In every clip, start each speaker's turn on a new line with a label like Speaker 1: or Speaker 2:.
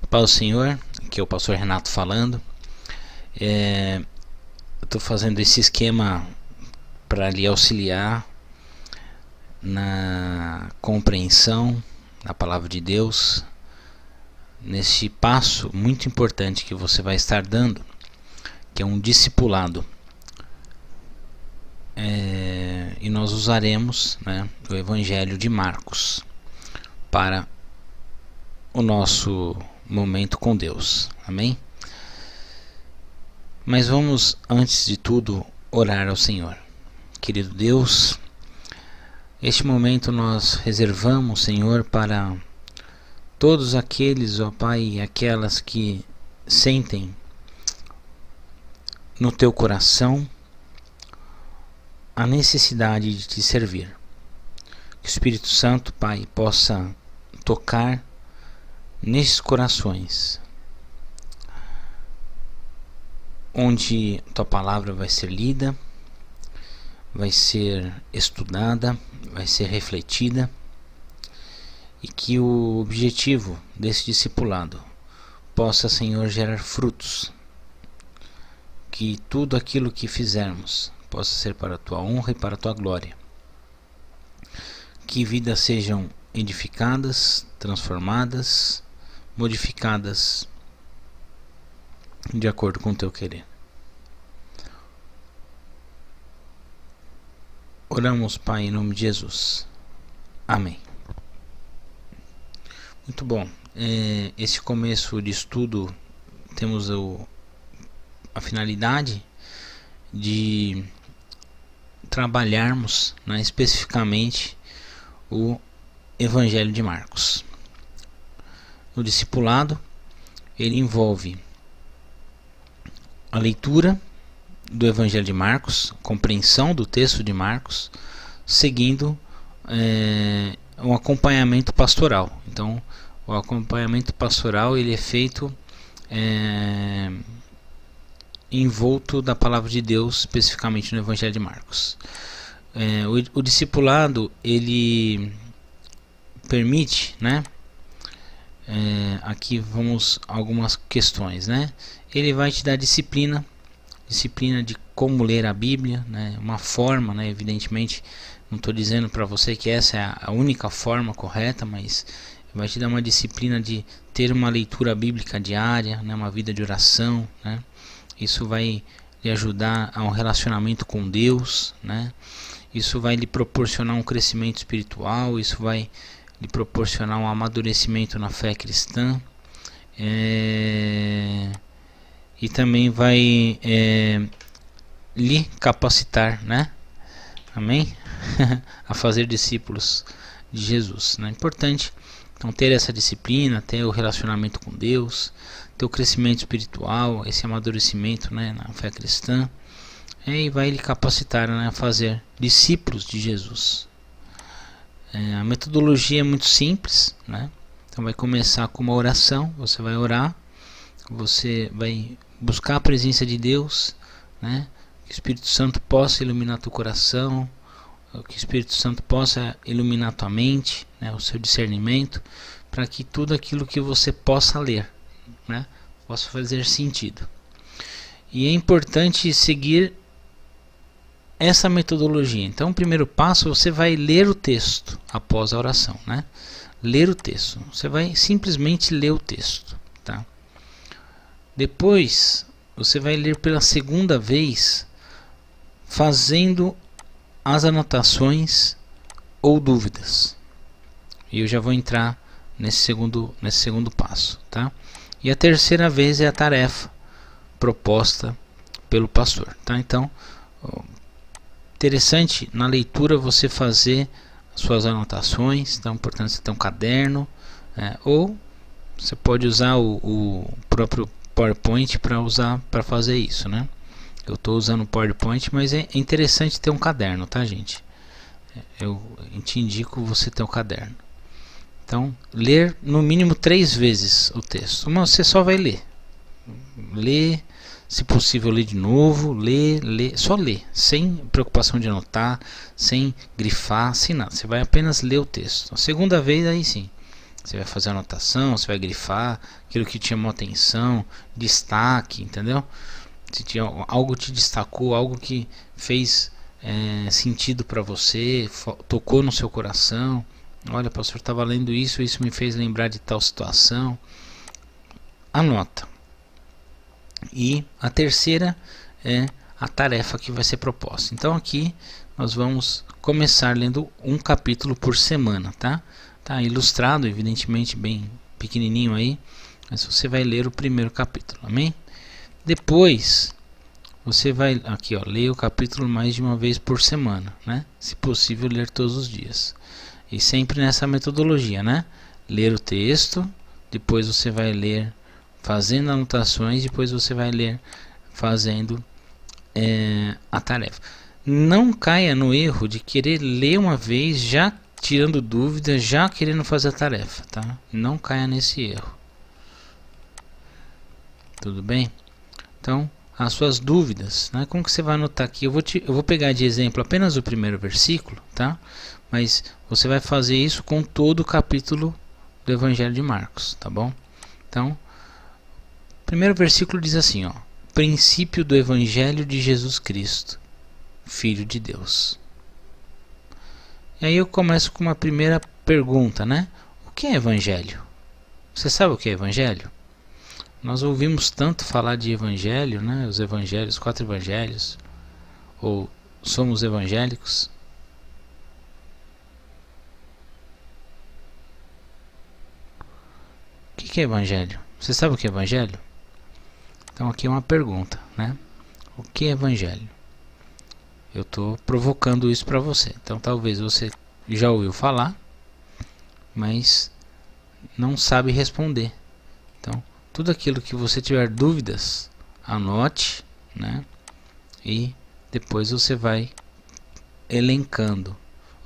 Speaker 1: Paz do Senhor, aqui é o pastor Renato falando. Eu estou fazendo esse esquema para lhe auxiliar na compreensão da palavra de Deus, nesse passo muito importante que você vai estar dando, que é um discipulado. E nós usaremos, o Evangelho de Marcos para o nosso momento com Deus. Amém? Mas vamos, antes de tudo, orar ao Senhor. Querido Deus, este momento nós reservamos, Senhor, para todos aqueles, ó Pai, e aquelas que sentem no teu coração a necessidade de te servir. Que o Espírito Santo, Pai, possa tocar nesses corações, onde tua palavra vai ser lida, vai ser estudada, vai ser refletida, e que o objetivo desse discipulado possa, Senhor, gerar frutos, que tudo aquilo que fizermos possa ser para a tua honra e para a tua glória, que vidas sejam edificadas, transformadas, modificadas de acordo com o teu querer. Oramos, Pai, em nome de Jesus. Amém. Muito bom. Esse começo de estudo temos a finalidade de trabalharmos, especificamente o Evangelho de Marcos. O discipulado, ele envolve a leitura do Evangelho de Marcos, compreensão do texto de Marcos, seguindo um acompanhamento pastoral. Então, o acompanhamento pastoral ele é feito envolto da palavra de Deus, especificamente no Evangelho de Marcos. O discipulado ele permite, aqui vamos algumas questões, Ele vai te dar disciplina de como ler a Bíblia, uma forma, evidentemente, não estou dizendo para você que essa é a única forma correta, mas vai te dar uma disciplina de ter uma leitura bíblica diária, uma vida de oração, Isso vai lhe ajudar a um relacionamento com Deus, Isso vai lhe proporcionar um crescimento espiritual, isso vai lhe proporcionar um amadurecimento na fé cristã, e também vai lhe capacitar, amém? A fazer discípulos de Jesus. É importante então ter essa disciplina, ter o relacionamento com Deus, ter o crescimento espiritual, esse amadurecimento na fé cristã, e vai lhe capacitar a fazer discípulos de Jesus. A metodologia é muito simples, Então vai começar com uma oração. Você vai orar, você vai buscar a presença de Deus, que o Espírito Santo possa iluminar teu coração, que o Espírito Santo possa iluminar tua mente, o seu discernimento, para que tudo aquilo que você possa ler, possa fazer sentido. E é importante seguir essa metodologia. Então, o primeiro passo, você vai ler o texto após a oração, Ler o texto. Você vai simplesmente ler o texto, tá? Depois, você vai ler pela segunda vez, fazendo as anotações ou dúvidas. E eu já vou entrar nesse segundo passo, tá? E a terceira vez é a tarefa proposta pelo pastor, tá? Então, interessante na leitura você fazer suas anotações. Então é importante você ter um caderno, ou você pode usar o próprio PowerPoint para fazer isso, Eu estou usando o PowerPoint, mas é interessante ter um caderno, tá, gente? Eu te indico você ter um caderno. Então, ler no mínimo 3 vezes o texto. Uma você só vai ler. Ler, se possível ler de novo, só ler, sem preocupação de anotar, sem grifar, sem nada. Você vai apenas ler o texto. A segunda vez, aí sim, Você vai fazer anotação, você vai grifar aquilo que te chamou atenção, destaque, entendeu? Se tinha algo te destacou, algo que fez sentido para você, tocou no seu coração. Olha, pastor, estava lendo isso, isso me fez lembrar de tal situação. Anota. E a terceira é a tarefa que vai ser proposta. Então aqui nós vamos começar lendo um capítulo por semana, tá? Tá ilustrado, evidentemente bem pequenininho aí, mas você vai ler o primeiro capítulo, amém? Depois você vai aqui, ó, ler o capítulo mais de uma vez por semana, né? Se possível, ler todos os dias. E sempre nessa metodologia, né? Ler o texto, depois você vai ler fazendo anotações, depois você vai ler fazendo a tarefa. Não caia no erro de querer ler uma vez, já tirando dúvidas, já querendo fazer a tarefa, tá? Não caia nesse erro. Tudo bem? Então, as suas dúvidas, né? Como que você vai anotar aqui? Eu vou pegar de exemplo apenas o primeiro versículo, tá? Mas você vai fazer isso com todo o capítulo do Evangelho de Marcos, tá bom? Então, o primeiro versículo diz assim, ó: princípio do Evangelho de Jesus Cristo, Filho de Deus. E aí eu começo com uma primeira pergunta, né? O que é Evangelho? Você sabe o que é Evangelho? Nós ouvimos tanto falar de Evangelho, né? Os Evangelhos, 4 Evangelhos, ou somos evangélicos. O que é Evangelho? Você sabe o que é Evangelho? Então aqui é uma pergunta, né? O que é Evangelho? Eu estou provocando isso para você. Então talvez você já ouviu falar, mas não sabe responder. Então tudo aquilo que você tiver dúvidas, anote, né? E depois você vai elencando.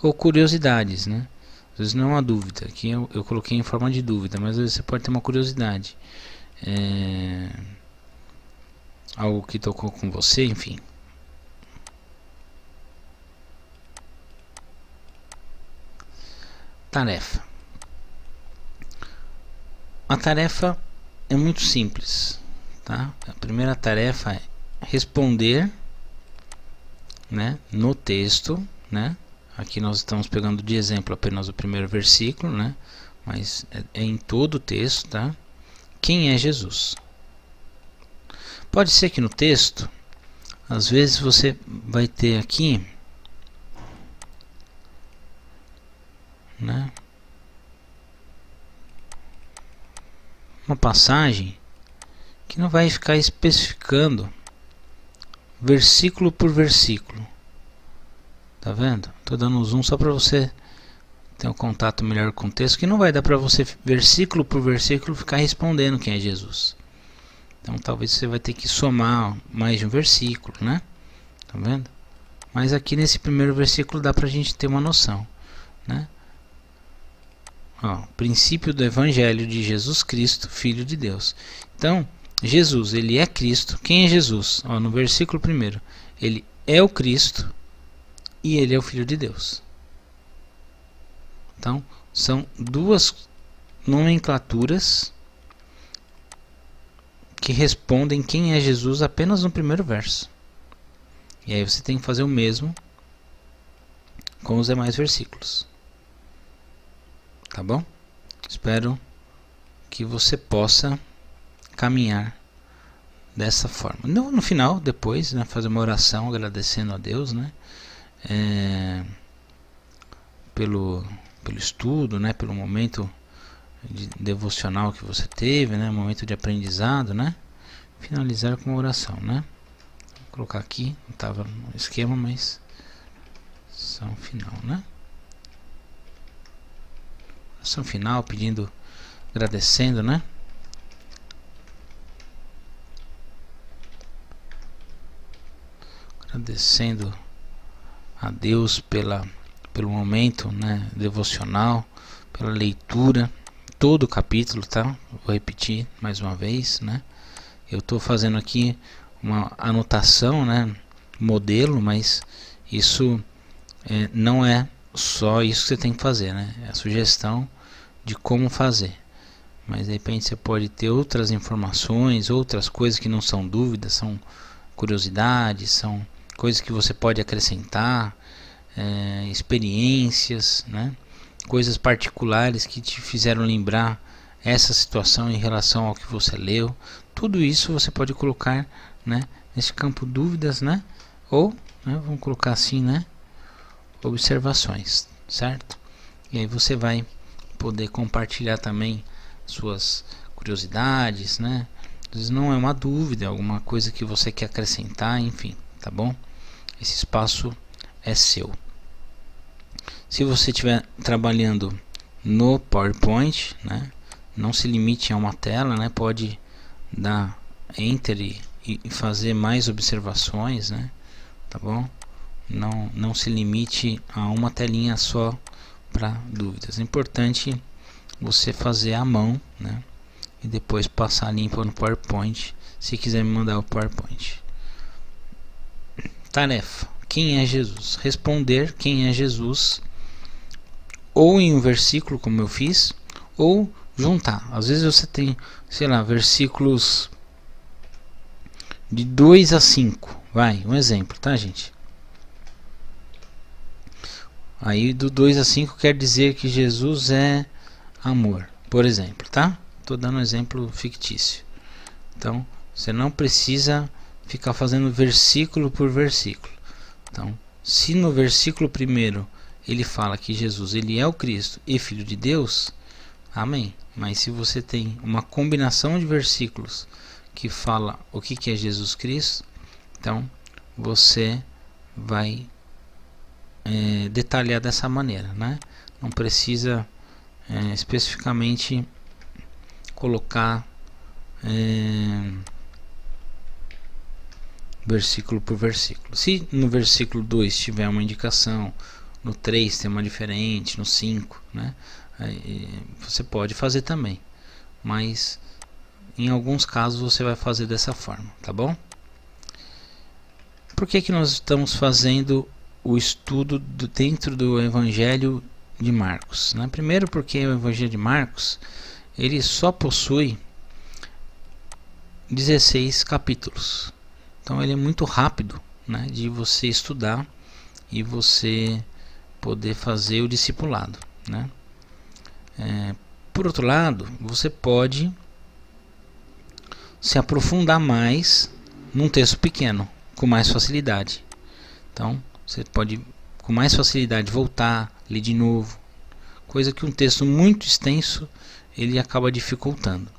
Speaker 1: Ou curiosidades, né? Às vezes não é uma dúvida. Aqui eu coloquei em forma de dúvida, mas às vezes você pode ter uma curiosidade. Algo que tocou com você, enfim. Tarefa. A tarefa é muito simples, tá? A primeira tarefa é responder, né, no texto, né? Aqui nós estamos pegando de exemplo apenas o primeiro versículo, né? Mas é em todo o texto, tá? Quem é Jesus? Pode ser que no texto, às vezes você vai ter aqui, né, uma passagem que não vai ficar especificando versículo por versículo. Tá vendo? Estou dando um zoom só para você ter um contato melhor com o texto, que não vai dar para você versículo por versículo ficar respondendo quem é Jesus. Então talvez você vai ter que somar mais de um versículo, né? Tá vendo? Mas aqui nesse primeiro versículo dá pra gente ter uma noção, né? Ó, princípio do Evangelho de Jesus Cristo, Filho de Deus. Então, Jesus, ele é Cristo. Quem é Jesus? Ó, no versículo 1, ele é o Cristo e ele é o Filho de Deus. Então, são duas nomenclaturas que respondem quem é Jesus apenas no primeiro verso. E aí você tem que fazer o mesmo com os demais versículos. Tá bom? Espero que você possa caminhar dessa forma. No final, depois, né, fazer uma oração agradecendo a Deus, né, pelo estudo, né, pelo momento devocional que você teve, né, momento de aprendizado, né, finalizar com uma oração, né. Vou colocar aqui, não estava no esquema, mas oração final, né. Oração final, pedindo, agradecendo, né. Agradecendo a Deus pelo momento, né, devocional, pela leitura, todo o capítulo, tá? Vou repetir mais uma vez, né? Eu estou fazendo aqui uma anotação, né, modelo, mas isso não é só isso que você tem que fazer, né? É a sugestão de como fazer. Mas de repente você pode ter outras informações, outras coisas que não são dúvidas, são curiosidades, são coisas que você pode acrescentar, experiências, né? Coisas particulares que te fizeram lembrar essa situação em relação ao que você leu. Tudo isso você pode colocar, né, nesse campo dúvidas, né? Ou, né, vamos colocar assim, né, observações, certo? E aí você vai poder compartilhar também suas curiosidades, né? Às vezes não é uma dúvida, é alguma coisa que você quer acrescentar, enfim, tá bom? Esse espaço é seu. Se você estiver trabalhando no PowerPoint, né, não se limite a uma tela, né? Pode dar Enter e fazer mais observações, né? Tá bom? Não se limite a uma telinha só para dúvidas. É importante você fazer à mão, né? E depois passar limpo no PowerPoint, se quiser me mandar o PowerPoint. Tarefa: quem é Jesus? Responder quem é Jesus, ou em um versículo, como eu fiz, ou juntar. Às vezes você tem, sei lá, versículos de 2 a 5. Vai, um exemplo, tá, gente? Aí do 2 a 5 quer dizer que Jesus é amor, por exemplo, tá? Estou dando um exemplo fictício. Então, você não precisa ficar fazendo versículo por versículo. Então, se no versículo primeiro ele fala que Jesus ele é o Cristo e Filho de Deus, amém. Mas se você tem uma combinação de versículos que fala o que é Jesus Cristo, então você vai detalhar dessa maneira, né? Não precisa especificamente colocar versículo por versículo. Se no versículo 2 tiver uma indicação, no 3 tem uma diferente, no 5, né? Você pode fazer também, mas em alguns casos você vai fazer dessa forma, tá bom? Por que nós estamos fazendo o estudo dentro do Evangelho de Marcos, né? Primeiro porque o Evangelho de Marcos ele só possui 16 capítulos, então ele é muito rápido, né, de você estudar e você poder fazer o discipulado, né? Por outro lado, você pode se aprofundar mais num texto pequeno, com mais facilidade. Então, você pode com mais facilidade voltar, ler de novo, coisa que um texto muito extenso ele acaba dificultando.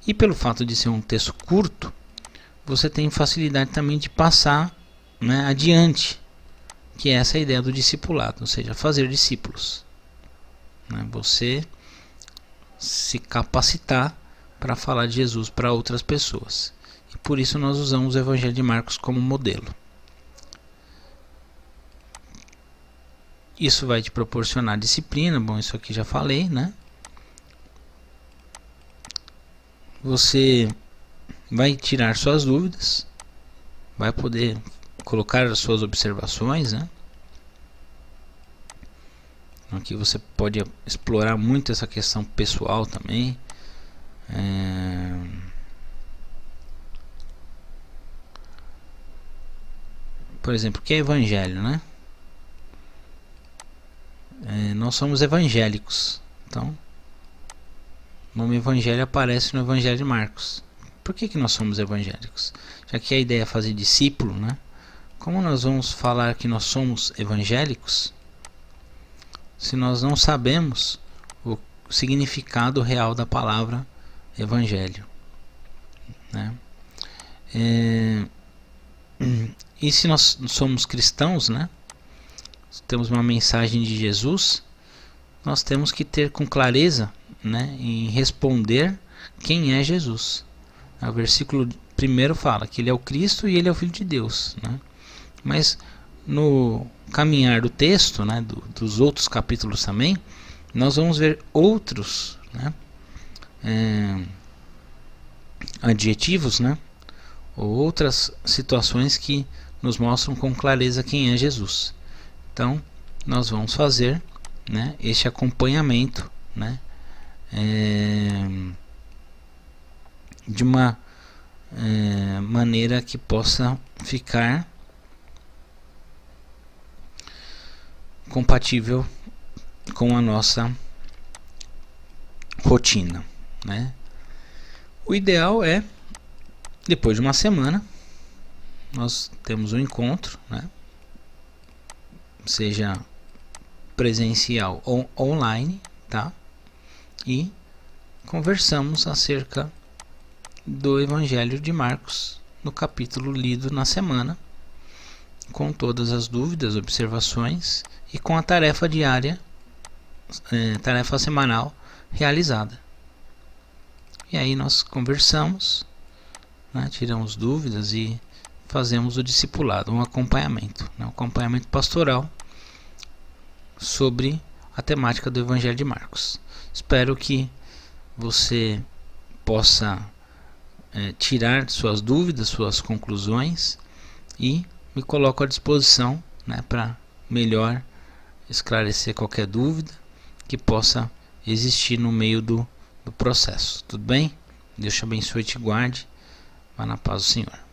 Speaker 1: E pelo fato de ser um texto curto, você tem facilidade também de passar, né, adiante, que é essa ideia do discipulado, ou seja, fazer discípulos, né? Você se capacitar para falar de Jesus para outras pessoas. E por isso nós usamos o Evangelho de Marcos como modelo. Isso vai te proporcionar disciplina, bom, isso aqui já falei, né? Você vai tirar suas dúvidas, vai poder colocar as suas observações, né? Aqui você pode explorar muito essa questão pessoal também. Por exemplo, o que é evangelho, né? Nós somos evangélicos. Então, o nome evangelho aparece no Evangelho de Marcos. Por que nós somos evangélicos? Já que a ideia é fazer discípulo, né? Como nós vamos falar que nós somos evangélicos se nós não sabemos o significado real da palavra evangelho, né? E se nós somos cristãos, né? Temos uma mensagem de Jesus, nós temos que ter com clareza, né, em responder quem é Jesus. O versículo 1 fala que ele é o Cristo e ele é o Filho de Deus, né? Mas no caminhar do texto, né, dos outros capítulos também, nós vamos ver outros, né, adjetivos, né, ou outras situações que nos mostram com clareza quem é Jesus. Então nós vamos fazer, né, este acompanhamento, né, de uma maneira que possa ficar compatível com a nossa rotina, né? O ideal é, depois de uma semana, nós temos um encontro, né? Seja presencial ou online, tá? E conversamos acerca do Evangelho de Marcos, no capítulo lido na semana, com todas as dúvidas, observações e com a tarefa diária, tarefa semanal realizada. E aí nós conversamos, né, tiramos dúvidas e fazemos o discipulado, um acompanhamento, né, um acompanhamento pastoral sobre a temática do Evangelho de Marcos. Espero que você possa tirar suas dúvidas, suas conclusões, e me coloco à disposição, né, para melhor esclarecer qualquer dúvida que possa existir no meio do processo. Tudo bem? Deus te abençoe e te guarde. Vá na paz do Senhor.